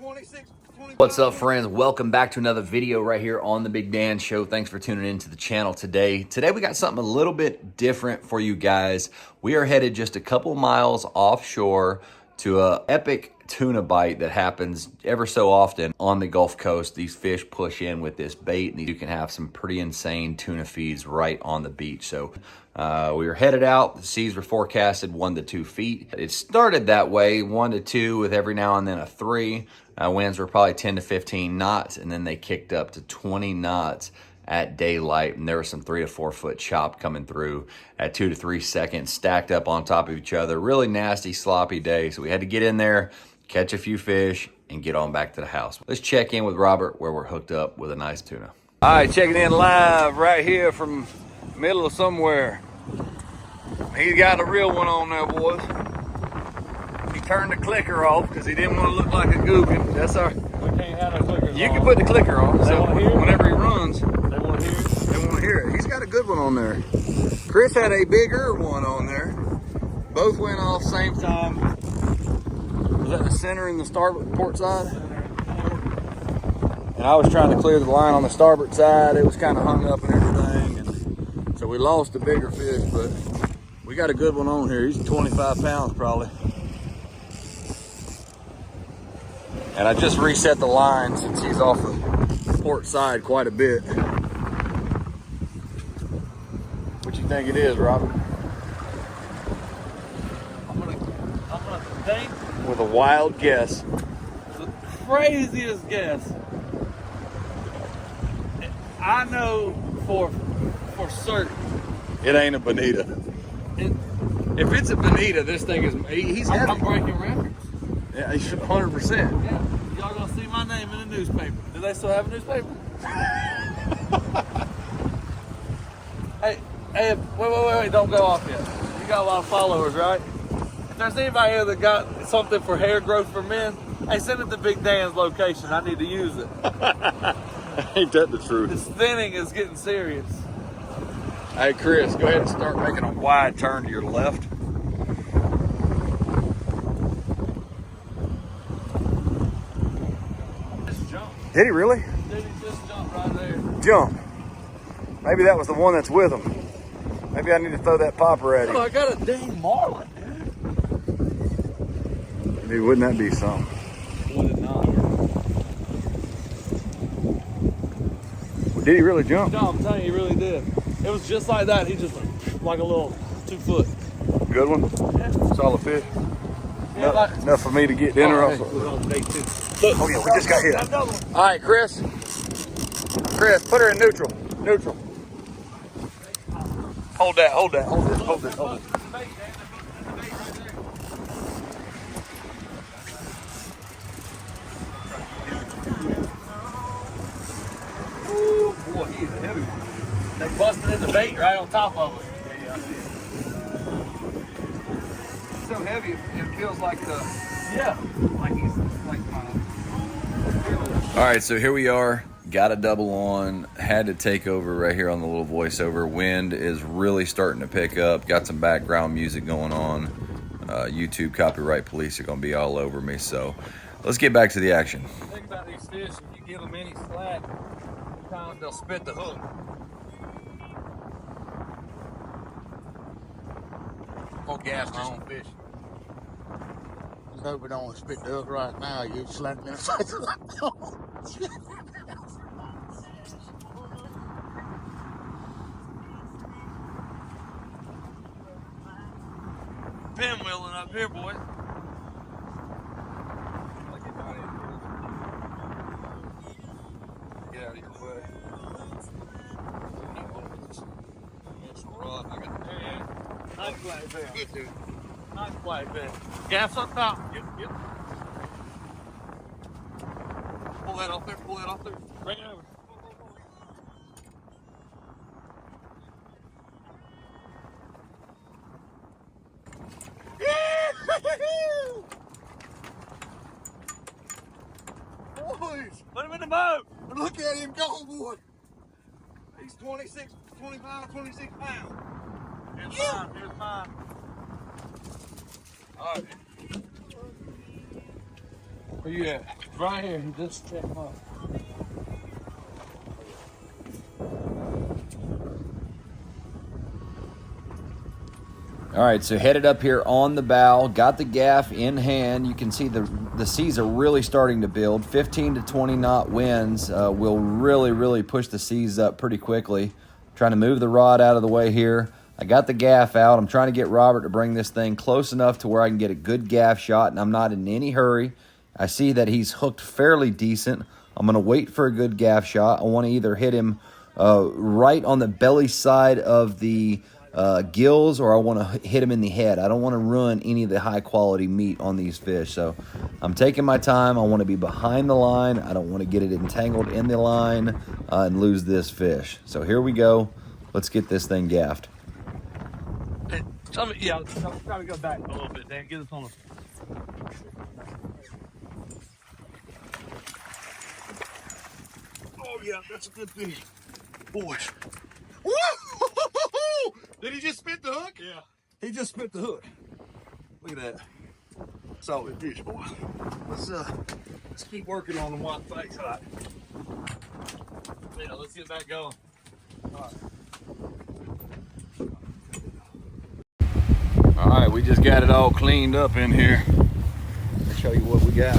26, 25. What's up, friends? Welcome back to another video right here on the Big Dan Show. Thanks for tuning into the channel today. Today we got something a little bit different for you guys. We are headed just a couple miles offshore to a epic tuna bite that happens ever so often on the Gulf Coast. These fish push in with this bait, and you can have some pretty insane tuna feeds right on the beach. So we were headed out. The seas were forecasted 1 to 2 feet. It started that way, 1 to 2, with every now and then a 3. Winds were probably 10 to 15 knots, and then they kicked up to 20 knots at daylight, and there was some 3 to 4 foot chop coming through at 2 to 3 seconds, stacked up on top of each other. Really nasty, sloppy day. So we had to get in there, catch a few fish, and get on back to the house. Let's check in with Robert where we're hooked up with a nice tuna. All right, checking in live right here from middle of somewhere. He's got a real one on there, boys. He turned the clicker off because he didn't want to look like a gookin. That's our. We can't have no clickers You on. can put the clicker on. They So wanna hear it? whenever he runs, They want to hear it? they want to hear it. He's got a good one on there. Chris had a bigger one on there. Both went off same time. Was that the center and the starboard port side? And I was trying to clear the line on the starboard side. It was kind of hung up and everything. And so we lost the bigger fish, but we got a good one on here. He's 25 pounds probably. And I just reset the line since he's off the port side quite a bit. What you think it is, Robert? I'm gonna think With a wild guess. the craziest guess. I know for certain. It ain't a bonita. It, If it's a bonita, this thing is, he's I'm heavy. breaking records. Yeah, he should 100%. Yeah, y'all gonna see my name in the newspaper. Do they still have a newspaper? Hey, wait, don't go off yet. You got a lot of followers, right? If there's anybody here that got something for hair growth for men, hey, send it to Big Dan's location. I need to use it. Ain't that the truth? This thinning is getting serious. Hey, Chris, go ahead and start making a wide turn to your left. Just jump. Did he really? Dude, he just jumped right there. Jump. Maybe that was the one that's with him. Maybe I need to throw that popper at him. Oh, I got a dang marlin, dude. Dude, wouldn't that be something? Would it not? Well, did he really jump? No, I'm telling you, he really did. It was just like that. He just like a little 2 foot. Good one? Yeah. Solid fish? Yeah, like, Enough for me to get dinner oh, off. hey, we're on day 2. Oh yeah, we just got hit. Another one. All right, Chris. Chris, put her in neutral. Neutral. Hold that, hold that, hold this, hold this, hold this. Ooh, boy, he's a heavy one. They busted in the bait right on top of it. Yeah, I see it. It's so heavy, it feels like the, Yeah. like he's, like All right, so here we are. Got a double on. Had to take over right here on the little voiceover. Wind is really starting to pick up. Got some background music going on. YouTube copyright police are going to be all over me. So let's get back to the action. The thing about these fish, if you give them any slack, sometimes they'll spit the hook. Or gas my own fish. Just hope we don't spit the hook right now. You slapped me in the face. Pinwheeling up here, boys. Get out of your way. It's rough. I got There he is. Nice black fish. good dude. Nice black fish. Gas up top. Yep. Pull that off there, pull that off there. Bring it over. Boys, Put him in the boat. look at him go, boy. He's 26, 25, 26 pounds. Here's mine. Here's mine. All right. Where you at? right here. He just checked him out. All right, so headed up here on the bow, got the gaff in hand. You can see the seas are really starting to build. 15 to 20 knot winds will really push the seas up pretty quickly. Trying to move the rod out of the way here. I got the gaff out. I'm trying to get Robert to bring this thing close enough to where I can get a good gaff shot, and I'm not in any hurry. I see that he's hooked fairly decent. I'm going to wait for a good gaff shot. I want to either hit him right on the belly side of the gills, or I want to hit him in the head. I don't want to ruin any of the high quality meat on these fish. So I'm taking my time. I want to be behind the line. I don't want to get it entangled in the line and lose this fish. So here we go. Let's get this thing gaffed. Yeah, I'm trying to go back a little bit, Dan. Get us on the... Oh, yeah, that's a good fish. Boys. Woo! Did he just spit the hook? Yeah. He just spit the hook. Look at that. Solid fish, boy. Let's keep working on the white face. All right. Yeah, let's get back going. All right, we just got it all cleaned up in here. I'll show you what we got.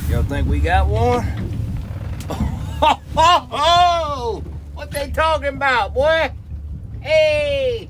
Y'all think we got one? Oh, what they talking about, boy? Hey!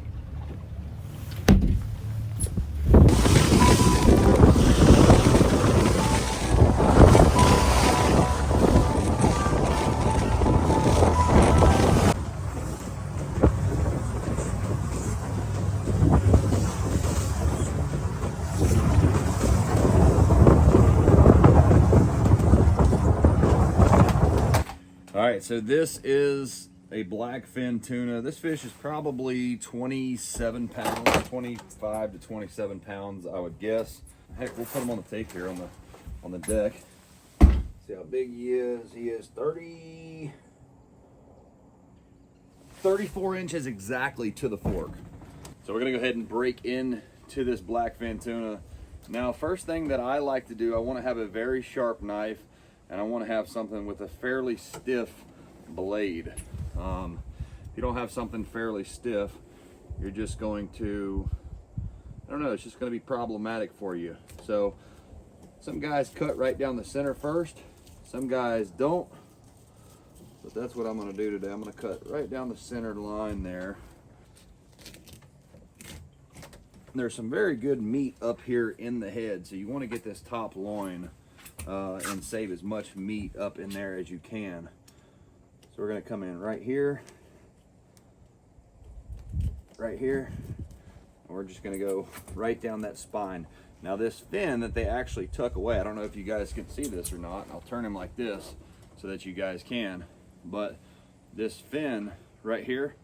All right, so this is a blackfin tuna. This fish is probably 27 pounds, 25 to 27 pounds, I would guess. Heck, we'll put him on the tape here on the deck. See how big he is. He is 34 inches exactly to the fork. So we're gonna go ahead and break into this blackfin tuna. Now, first thing that I like to do, I wanna have a very sharp knife, and I want to have something with a fairly stiff blade. If you don't have something fairly stiff, you're just going to, I don't know, it's just going to be problematic for you. So some guys cut right down the center first, some guys don't, but that's what I'm going to do today. I'm going to cut right down the center line there. There's some very good meat up here in the head, so you want to get this top loin and save as much meat up in there as you can. So we're going to come in right here, and we're just going to go right down that spine. Now this fin that they actually tuck away, I don't know if you guys can see this or not, and I'll turn him like this so that you guys can, but this fin right here,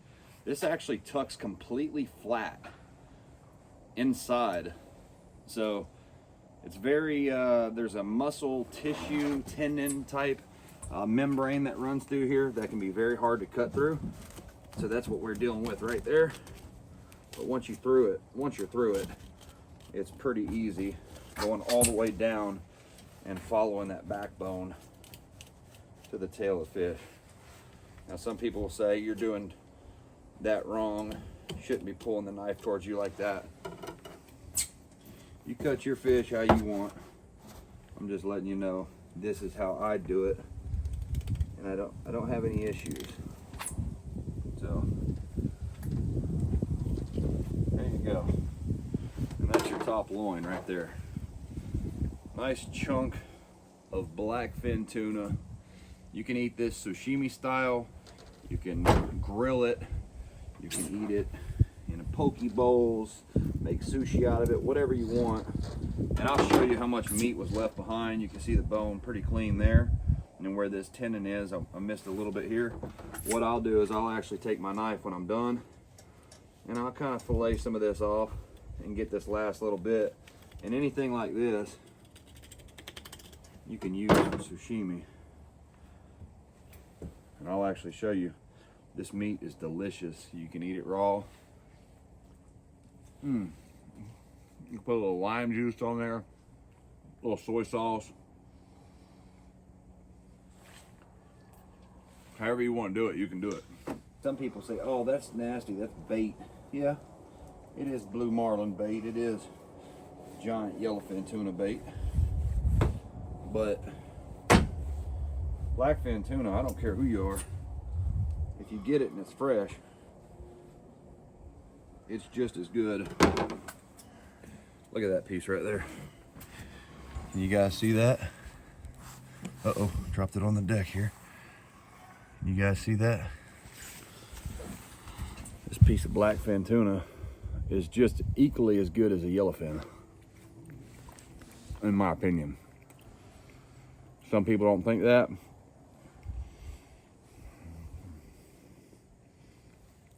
this actually tucks completely flat inside. So it's very, there's a muscle tissue, tendon type membrane that runs through here that can be very hard to cut through. So that's what we're dealing with right there. But once you're through it, it's pretty easy going all the way down and following that backbone to the tail of the fish. Now some people will say you're doing that wrong. You shouldn't be pulling the knife towards you like that. You cut your fish how you want. I'm just letting you know this is how I do it, and I don't have any issues. So there you go, and that's your top loin right there. Nice chunk of blackfin tuna. You can eat this sashimi style. You can grill it. You can eat it in poke bowls, make sushi out of it, whatever you want. And I'll show you how much meat was left behind. You can see the bone pretty clean there. And then where this tendon is, I missed a little bit here. What I'll do is I'll actually take my knife when I'm done, and I'll kind of fillet some of this off and get this last little bit. And anything like this, you can use for sashimi. And I'll actually show you. This meat is delicious. You can eat it raw. You put a little lime juice on there, a little soy sauce. However you want to do it, you can do it. Some people say, oh, that's nasty, that's bait. Yeah, it is blue marlin bait. It is giant yellowfin tuna bait. But blackfin tuna, I don't care who you are, if you get it and it's fresh, it's just as good. Look at that piece right there. Can you guys see that? Uh-oh, dropped it on the deck here. Can you guys see that? This piece of blackfin tuna is just equally as good as a yellowfin, in my opinion. Some people don't think that,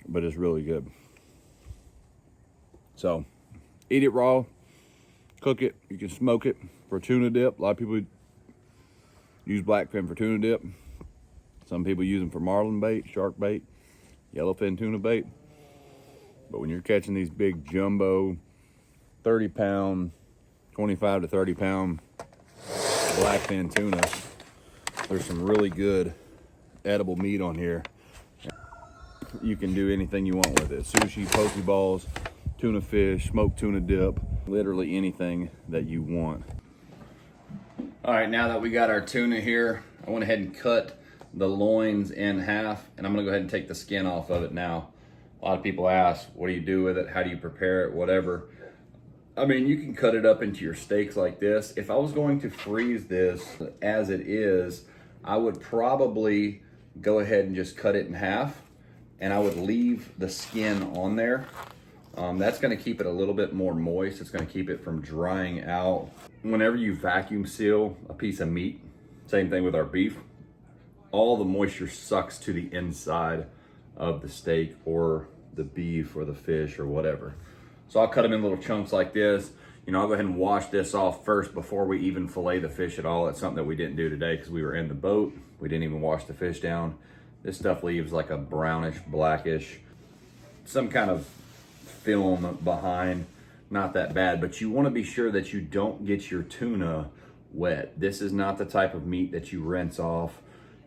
but it's really good. So, eat it raw, cook it, you can smoke it for tuna dip. A lot of people use blackfin for tuna dip. Some people use them for marlin bait, shark bait, yellowfin tuna bait. But when you're catching these big jumbo 30-pound, 25 to 30-pound blackfin tuna, there's some really good edible meat on here. You can do anything you want with it. Sushi, poke balls, tuna fish, smoked tuna dip, literally anything that you want. All right, now that we got our tuna here, I went ahead and cut the loins in half, and I'm gonna go ahead and take the skin off of it now. A lot of people ask, what do you do with it? How do you prepare it? Whatever. I mean, you can cut it up into your steaks like this. If I was going to freeze this as it is, I would probably go ahead and just cut it in half, and I would leave the skin on there. That's gonna keep it a little bit more moist. It's gonna keep it from drying out. Whenever you vacuum seal a piece of meat, same thing with our beef, all the moisture sucks to the inside of the steak or the beef or the fish or whatever. So I'll cut them in little chunks like this. You know, I'll go ahead and wash this off first before we even fillet the fish at all. It's something that we didn't do today because we were in the boat. We didn't even wash the fish down. This stuff leaves like a brownish, blackish, some kind of film behind. Not that bad, but you want to be sure that you don't get your tuna wet. This is not the type of meat that you rinse off.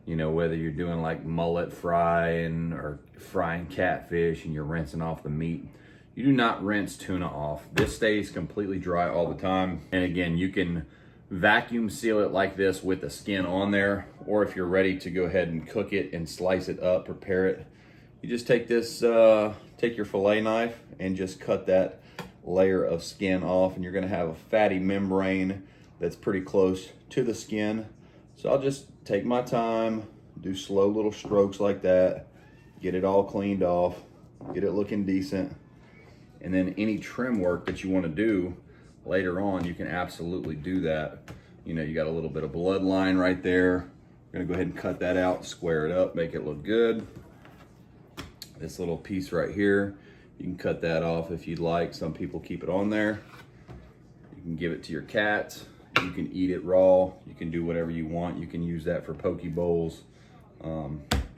You know, whether you're doing like mullet frying or frying catfish and you're rinsing off the meat, you do not rinse tuna off. This stays completely dry all the time. And again, you can vacuum seal it like this with the skin on there, or if you're ready to go ahead and cook it and slice it up, prepare it, you just take this, take your fillet knife and just cut that layer of skin off, and you're gonna have a fatty membrane that's pretty close to the skin. So I'll just take my time, do slow little strokes like that, get it all cleaned off, get it looking decent. And then any trim work that you want to do later on, you can absolutely do that. You know, you got a little bit of blood line right there. We're gonna go ahead and cut that out, square it up, make it look good. This little piece right here, you can cut that off if you'd like. Some people keep it on there. You can give it to your cats. You can eat it raw. You can do whatever you want. You can use that for poke bowls,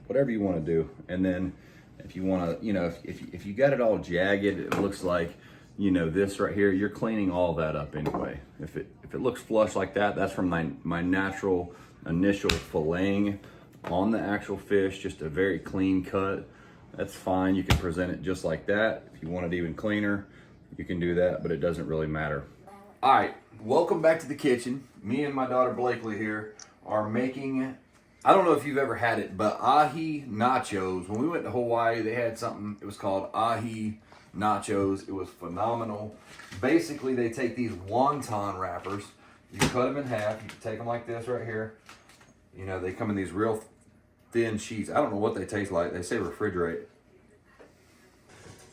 whatever you want to do. And then if you want to, you know, if you got it all jagged, it looks like, you know, this right here, you're cleaning all that up anyway. If it looks flush like that, that's from my natural initial filleting on the actual fish, just a very clean cut. That's fine. You can present it just like that. If you want it even cleaner, you can do that, but it doesn't really matter. All right, welcome back to the kitchen. Me and my daughter Blakely here are making, I don't know if you've ever had it, but ahi nachos. When we went to Hawaii, they had something, it was called ahi nachos. It was phenomenal. Basically, they take these wonton wrappers, you cut them in half, you can take them like this right here. You know, they come in these real thin sheets. I don't know what they taste like. They say refrigerate.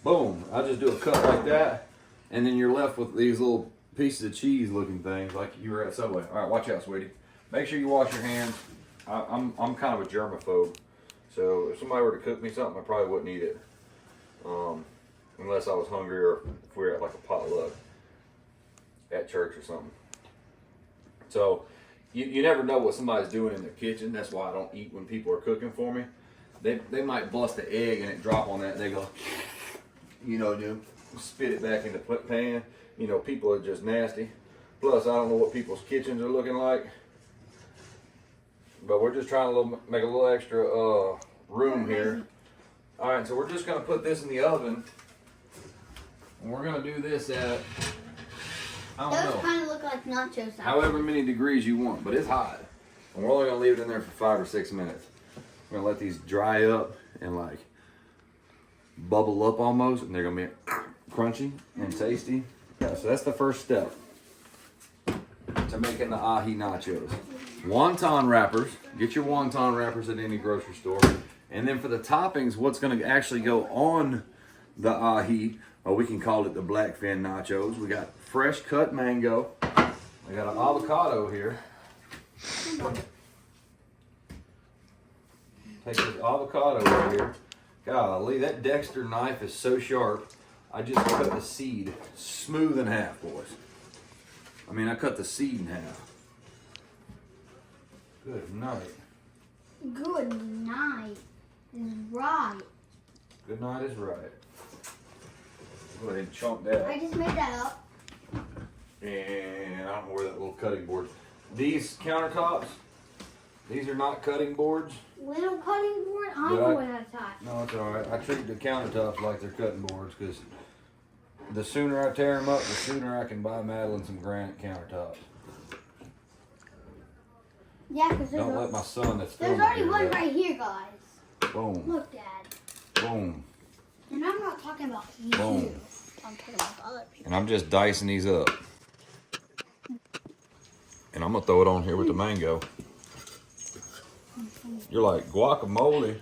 Boom, I just do a cut like that, and then you're left with these little pieces of cheese looking things like you were at Subway. All right, watch out, sweetie. Make sure you wash your hands. I'm kind of a germaphobe, so if somebody were to cook me something, I probably wouldn't eat it, unless I was hungry or if we were at like a potluck at church or something. So you never know what somebody's doing in their kitchen. That's why I don't eat when people are cooking for me. They might bust an egg and it drop on that, and they go, you know, spit it back in the pan. You know, people are just nasty. Plus, I don't know what people's kitchens are looking like. but we're just trying to make a little extra room here. All right, so we're just gonna put this in the oven, and we're gonna do this at, I don't Those know, kind of look like nachos. however many degrees you want, but it's hot. And we're only gonna leave it in there for 5 or 6 minutes. We're gonna let these dry up and like bubble up almost, and they're gonna be crunchy and tasty. Yeah, so that's the first step to making the ahi nachos. Wonton wrappers. Get your wonton wrappers at any grocery store. And then for the toppings, what's going to actually go on the ahi, or we can call it the BlackFin nachos. We got fresh cut mango. I got an avocado here. Take this avocado right here. Golly, that Dexter knife is so sharp. I just cut the seed smooth in half, boys. I mean, I cut the seed in half. Good night. Good night is right. Good night is right. Go ahead and chunk that. I just made that up. And I don't know where that little cutting board. These countertops, these are not cutting boards. Little cutting board? I But know what that's at. No, it's all right. I treat the countertops like they're cutting boards because the sooner I tear them up, the sooner I can buy Madeline some granite countertops. Yeah, because Don't let my son that's there's filming already hear one that. right here, guys. Boom, Look, Dad. boom, And I'm not talking about you. boom. I'm talking about other people. And I'm just dicing these up. And I'm gonna throw it on here with the mango. You're like, guacamole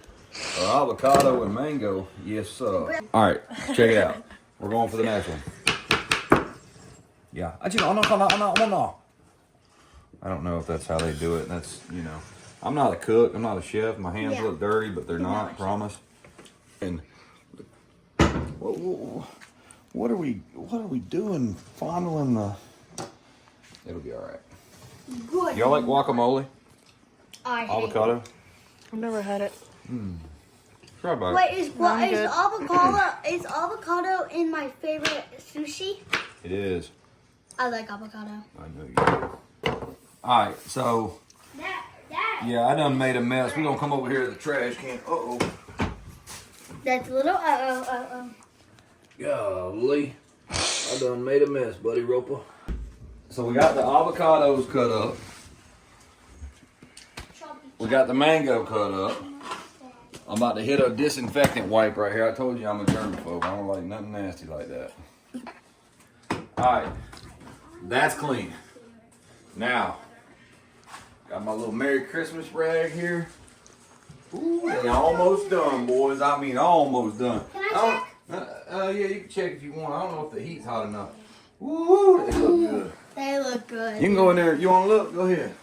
or avocado and mango? Yes, sir. All right, check it out. We're going for the next one. Yeah. I don't know if that's how they do it. That's, you know, I'm not a cook. I'm not a chef. My hands Yeah. look dirty, but they're not, promise. And what are we doing? Fondling the... It'll be all right. Good. Y'all like guacamole? I hate Avocado? I've never had it. Try about it. Wait, is good. avocado in my favorite sushi? It is. I like avocado. I know you do. All right, so That. yeah, I done made a mess. We're gonna come over here to the trash can. Uh-oh. That's a little. Golly. I done made a mess, buddy Roper. So we got the avocados cut up. We got the mango cut up. I'm about to hit a disinfectant wipe right here. I told you I'm a germaphobe. I don't like nothing nasty like that. All right, that's clean. Now, got my little Merry Christmas rag here. Ooh, they almost done, boys. I mean, almost done. Can I Yeah, you can check if you want. I don't know if the heat's hot enough. Ooh, they look good. They look good. You can go in there. You want to look? Go ahead.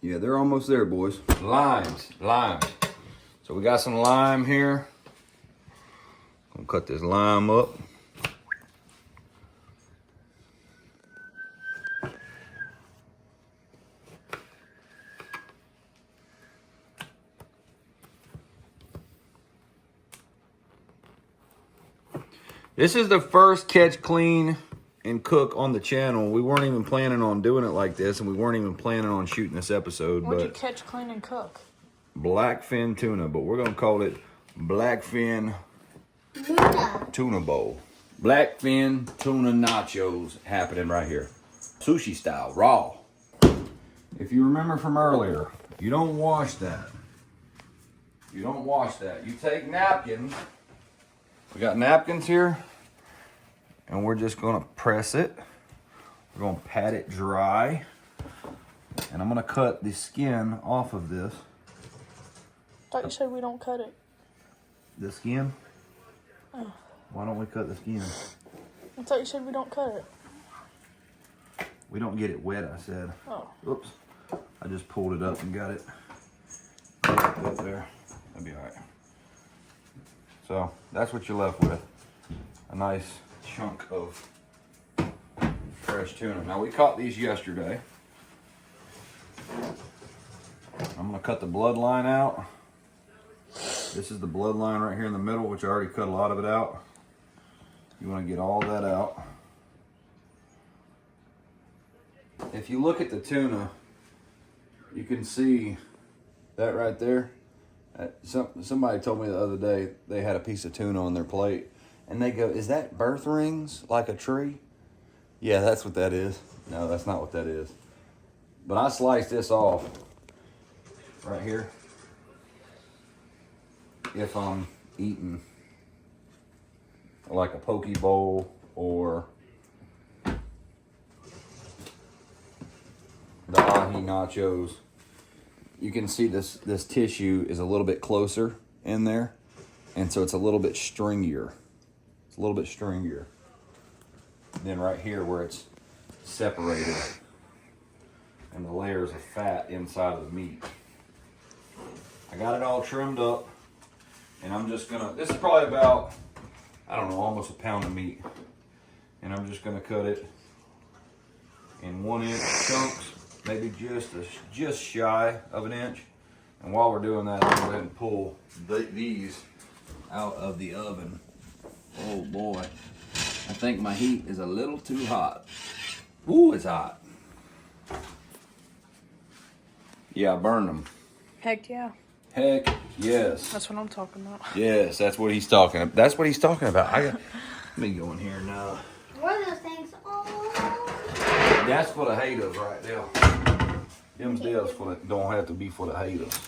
Yeah, they're almost there, boys. Limes. So we got some lime here. Gonna cut this lime up. This is the first catch, clean, and cook on the channel. We weren't even planning on doing it like this, and we weren't even planning on shooting this episode. What'd you But catch, clean, and cook? BlackFin Tuna, but we're gonna call it BlackFin Tuna Bowl. BlackFin Tuna Nachos happening right here. Sushi style, raw. If you remember from earlier, you don't wash that. You don't wash that. You take napkins. We got napkins here, and we're just gonna press it. We're gonna pat it dry, and I'm gonna cut the skin off of this. Thought you said we don't cut it. The skin? Oh. Why don't we cut the skin? I thought you said we don't cut it. We don't get it wet, I said. Oh. Oops. I just pulled it up and got it up there. That'd be all right. So that's what you're left with. A nice chunk of fresh tuna. Now we caught these yesterday. I'm gonna cut the bloodline out. This is the bloodline right here in the middle, which I already cut a lot of it out. You wanna get all that out. if you look at the tuna, you can see that right there. Somebody told me the other day they had a piece of tuna on their plate, and they go, "Is that birth rings like a tree?" Yeah, that's what that is. No, that's not what that is. But I sliced this off right here if I'm eating like a poke bowl or the ahi nachos. You can see this tissue is a little bit closer in there, and so it's a little bit stringier. It's a little bit stringier than right here where it's separated and the layers of fat inside of the meat. I got it all trimmed up, and I'm just gonna, this is probably about, I don't know, almost a pound of meat. And I'm just gonna cut it in 1 inch chunks, maybe just shy of an inch. And while we're doing that, I'm gonna go ahead and pull these out of the oven. Oh boy, I think my heat is a little too hot. Ooh, it's hot. Yeah, I burned them. Heck yeah. Heck yes. That's what I'm talking about. Yes, that's what he's talking about. That's what he's talking about. Let me go in here now. What are those things? Oh. That's for the haters right there. Them deals don't have to be for the haters.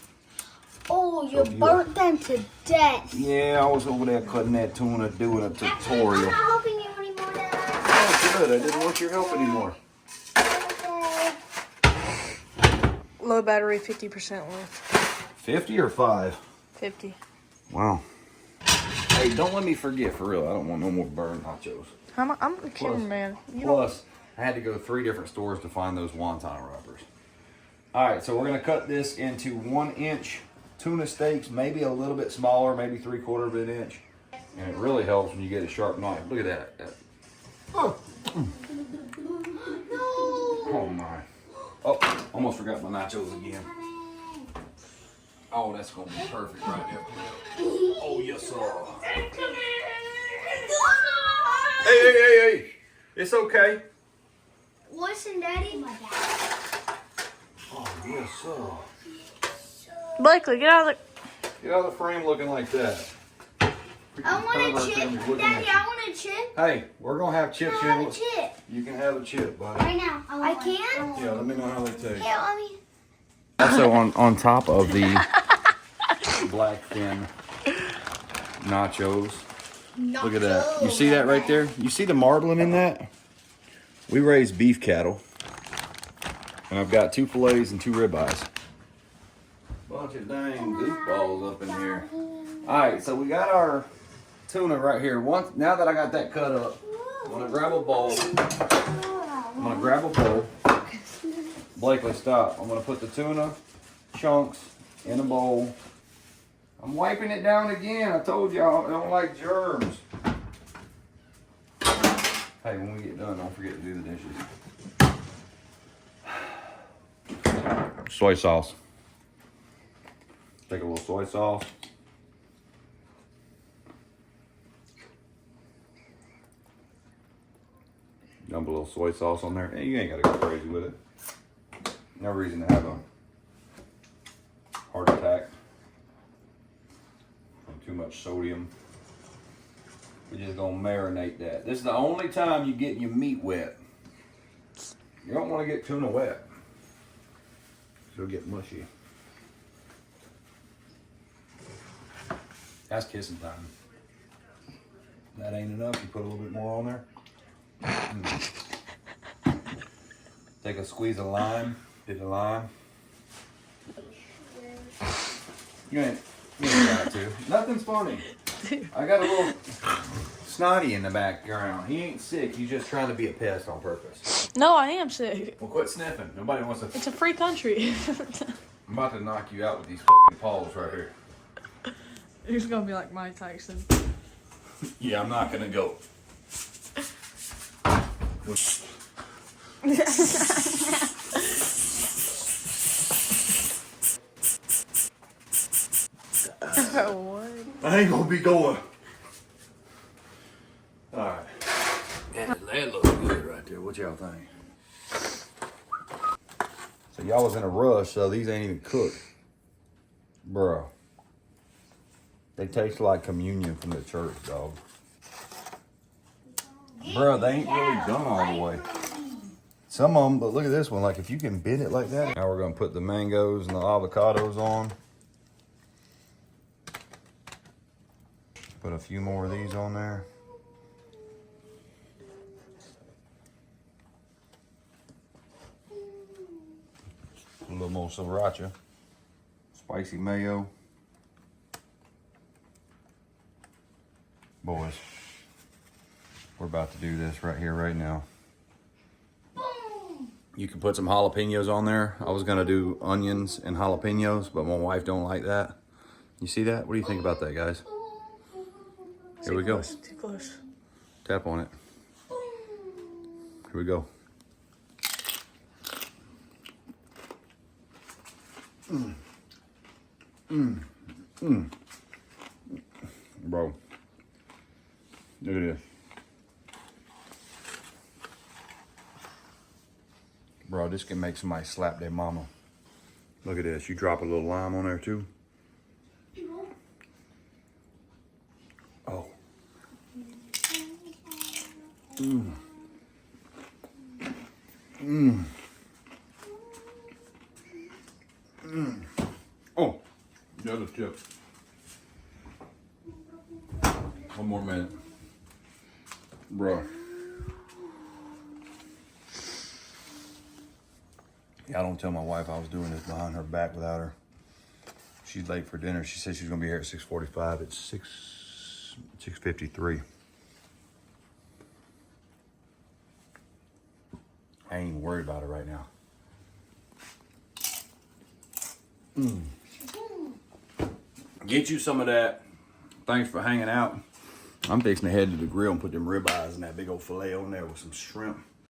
Oh, you burnt them to death. Yeah, I was over there cutting that tuna, doing a tutorial. I'm not helping you anymore, Dad. Oh, good. I didn't want your help anymore. Okay. Low battery, 50% left. 50 or 5? 50. Wow. Hey, don't let me forget, for real. I don't want no more burned nachos. I'm the cameraman. Plus, I had to go to 3 different stores to find those wonton wrappers. All right, so we're going to cut this into 1 inch tuna steaks, maybe a little bit smaller, maybe 3/4 of an inch. And it really helps when you get a sharp knife. Look at that. Oh, oh my. Oh, almost forgot my nachos again. Oh, that's going to be perfect right there. Oh, yes, sir. Hey. It's okay. Listen, Daddy. Oh, yes, sir. Blakely, get out of Get out of the frame looking like that. I want a chip. Daddy, I want a chip. Hey, we're going to have chips I here. want a chip. You can have a chip, buddy. Right now. I can? Yeah, let me know how they taste. Yeah, let me. Also on top of the BlackFin nachos. Look at that. You see that right there? You see the marbling in that? We raise beef cattle. And I've got 2 fillets and 2 ribeyes. Bunch of dang goofballs up in here. Alright, so we got our tuna right here. Now that I got that cut up, I'm gonna grab a bowl. Blakely, stop. I'm gonna put the tuna chunks in a bowl. I'm wiping it down again. I told y'all I don't like germs. Hey, when we get done, don't forget to do the dishes. Soy sauce. Take a little soy sauce. Dump a little soy sauce on there. And you ain't gotta go crazy with it. No reason to have a heart attack from too much sodium. We're just gonna marinate that. This is the only time you get your meat wet. You don't want to get tuna wet. It'll get mushy. That's kissing time. That ain't enough. You put a little bit more on there. Take a squeeze of lime. Hit the lime. You ain't got to. Nothing's funny. I got a little snotty in the background. He ain't sick. He's just trying to be a pest on purpose. No, I am sick. Well, quit sniffing. Nobody wants to. It's a free country. I'm about to knock you out with these fucking paws right here. It's gonna be like Mike Tyson. Yeah, I'm not gonna go. What? I ain't gonna be going. Alright. That looks good right there. What y'all think? So y'all was in a rush, so these ain't even cooked. Bro. They taste like communion from the church, dog. Bro, they ain't really done all the way. Some of them, but look at this one. Like, if you can bend it like that. Now we're going to put the mangoes and the avocados on. Put a few more of these on there. A little more sriracha. Spicy mayo. Boys, we're about to do this right here, right now. You can put some jalapenos on there. I was gonna do onions and jalapenos, but my wife don't like that. You see that? What do you think about that, guys? Here we go. Too close. Tap on it. Here we go. Bro, look at this. Bro, this can make somebody slap their mama. Look at this. You drop a little lime on there too. Oh. Oh, the other tip. One more minute. Bro. Yeah, I don't tell my wife I was doing this behind her back without her. She's late for dinner. She said she's gonna be here at 6:45. It's 6:53. I ain't even worried about it right now. Get you some of that. Thanks for hanging out. I'm fixing to head to the grill and put them ribeyes and that big old filet on there with some shrimp.